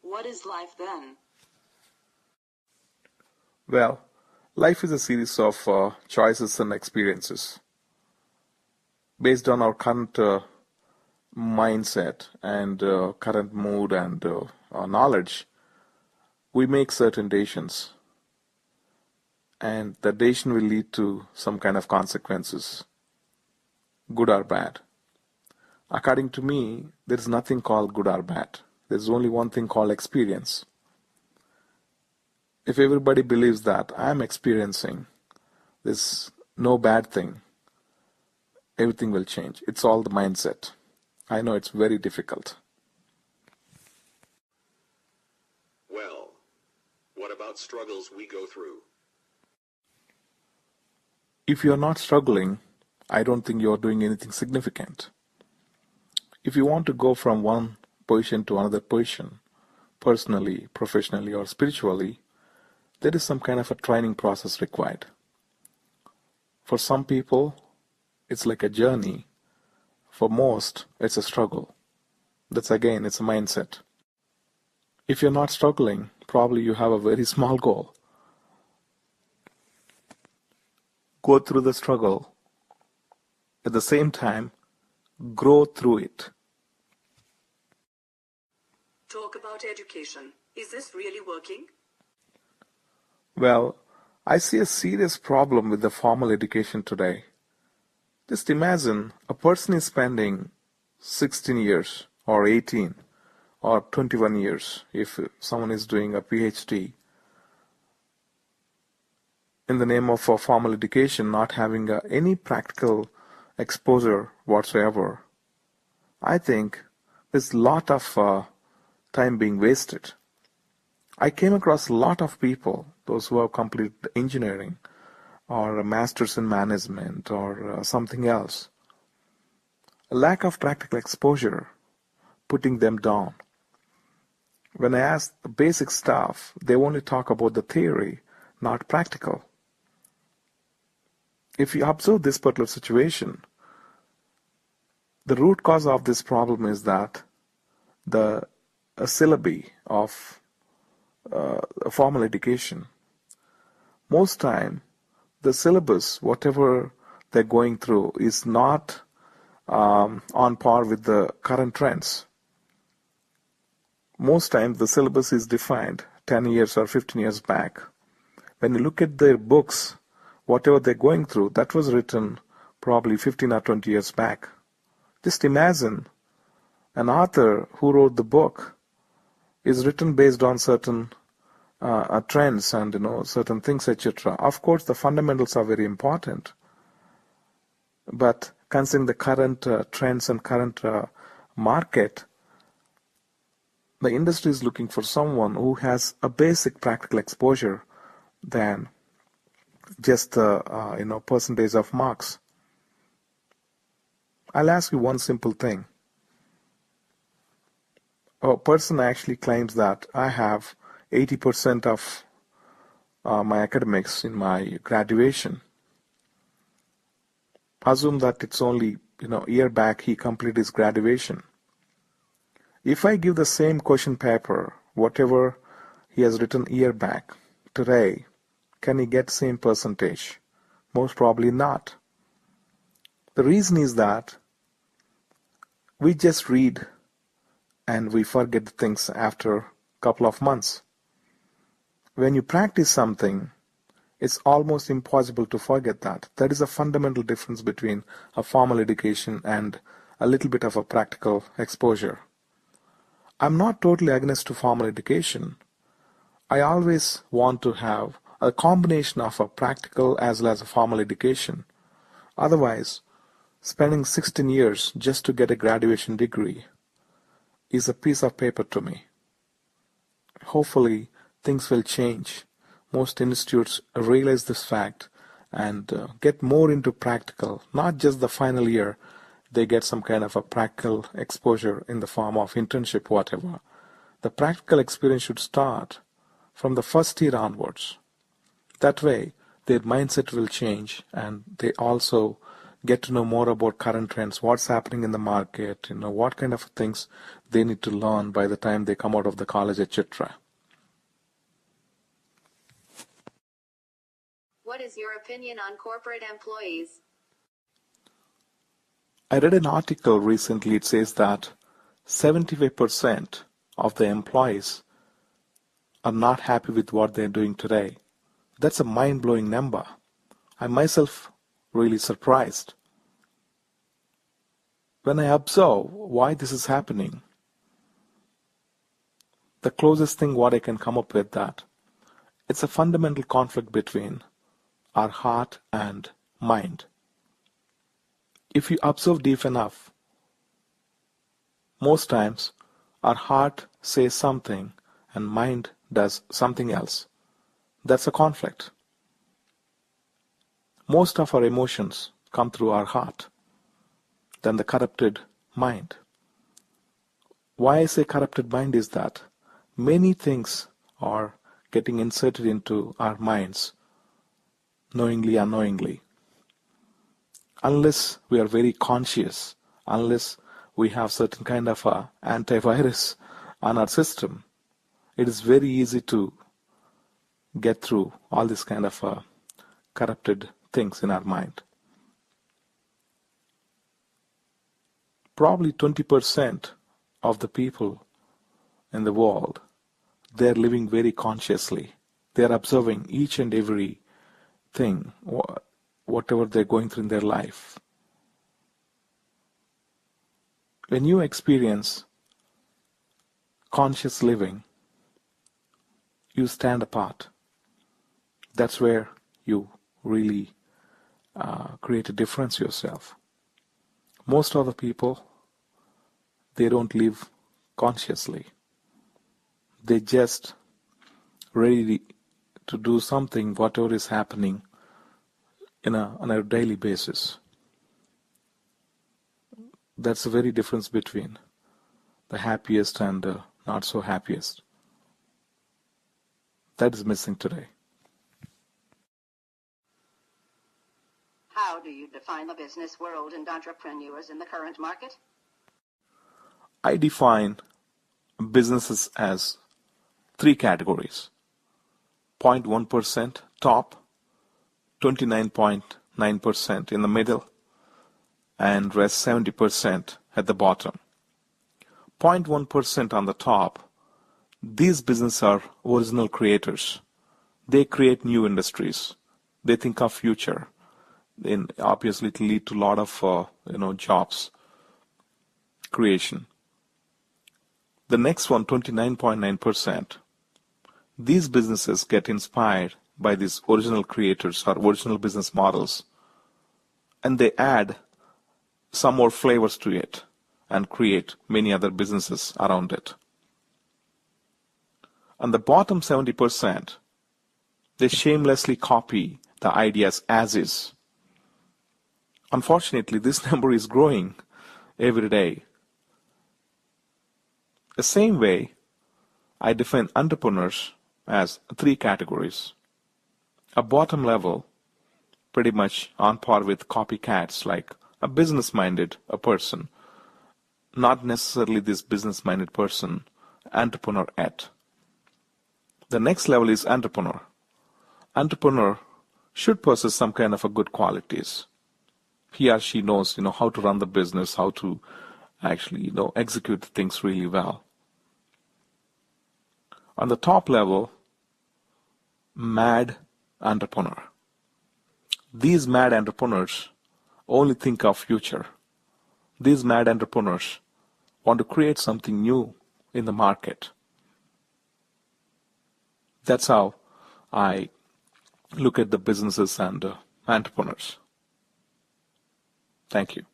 what is life then? Well, life is a series of choices and experiences. Based on our current mindset and current mood and our knowledge, we make certain decisions. And the decision will lead to some kind of consequences, good or bad. According to me, there is nothing called good or bad. There is only one thing called experience. If everybody believes that I am experiencing this no bad thing, everything will change. It's all the mindset. I know it's very difficult. Well, what about struggles we go through? If you're not struggling, I don't think you're doing anything significant. If you want to go from one position to another position, personally, professionally, or spiritually, there is some kind of a training process required. For some people, it's like a journey. For most, it's a struggle. That's again, it's a mindset. If you're not struggling, probably you have a very small goal. Go through the struggle. At the same time, grow through it. Talk about education. Is this really working? Well, I see a serious problem with the formal education today. Just imagine a person is spending 16 years or 18 or 21 years if someone is doing a PhD in the name of formal education, not having any practical exposure whatsoever. I think there's a lot of time being wasted. I came across a lot of people, those who have completed engineering or a master's in management or something else. A lack of practical exposure, putting them down. When I ask the basic stuff, they only talk about the theory, not practical. If you observe this particular situation, the root cause of this problem is that the syllabi of formal education, most time the syllabus, whatever they're going through, is not on par with the current trends. Most times the syllabus is defined 10 years or 15 years back. When you look at their books, whatever they're going through, that was written probably 15 or 20 years back. Just imagine an author who wrote the book is written based on certain trends and certain things, etc. Of course, the fundamentals are very important, but considering the current trends and current market, the industry is looking for someone who has a basic practical exposure than just the percentage of marks. I'll ask you one simple thing. A person actually claims that I have 80% of my academics in my graduation. Assume that it's only a year back he completed his graduation. If I give the same question paper, whatever he has written a year back, today, can he get same percentage? Most probably not. The reason is that we just read and we forget the things after a couple of months. When you practice something, it's almost impossible to forget that. That is a fundamental difference between a formal education and a little bit of a practical exposure. I'm not totally against to formal education. I always want to have a combination of a practical as well as a formal education. Otherwise, spending 16 years just to get a graduation degree is a piece of paper to me. Hopefully, things will change. Most institutes realize this fact and get more into practical, not just the final year. They get some kind of a practical exposure in the form of internship, whatever. The practical experience should start from the first year onwards. That way, their mindset will change and they also get to know more about current trends, what's happening in the market, what kind of things they need to learn by the time they come out of the college, etc. What is your opinion on corporate employees? I read an article recently. It says that 75% of the employees are not happy with what they're doing today. That's a mind-blowing number. I myself really surprised. When I observe why this is happening, the closest thing what I can come up with that it's a fundamental conflict between our heart and mind. If you observe deep enough, most times our heart says something and mind does something else. That's a conflict. Most of our emotions come through our heart than the corrupted mind. Why I say corrupted mind is that many things are getting inserted into our minds, knowingly, unknowingly. Unless we are very conscious, unless we have certain kind of a antivirus on our system, it is very easy to get through all this kind of corrupted things in our mind. Probably 20% of the people in the world, they're living very consciously. They're observing each and every thing, whatever they're going through in their life. When you experience conscious living, you stand apart. That's where you really create a difference yourself. Most of the people, they don't live consciously. They just ready to do something, whatever is happening on a daily basis. That's the very difference between the happiest and the not so happiest. That is missing today. How do you define the business world and entrepreneurs in the current market? I define businesses as 3 categories. 0.1% top, 29.9% in the middle, and rest 70% at the bottom. 0.1% on the top, these businesses are original creators. They create new industries. They think of future. Then obviously it will lead to a lot of jobs creation. The next one, 29.9%, these businesses get inspired by these original creators or original business models, and they add some more flavors to it and create many other businesses around it. On the bottom 70%, they shamelessly copy the ideas as is. Unfortunately, this number is growing every day. The same way, I define entrepreneurs as 3 categories. A bottom level, pretty much on par with copycats, like a business-minded person, not necessarily this business-minded person, entrepreneur at. The next level is entrepreneur. Entrepreneur should possess some kind of a good qualities. He or she knows, how to run the business, how to actually, execute things really well. On the top level, mad entrepreneur. These mad entrepreneurs only think of future. These mad entrepreneurs want to create something new in the market. That's how I look at the businesses and entrepreneurs. Thank you.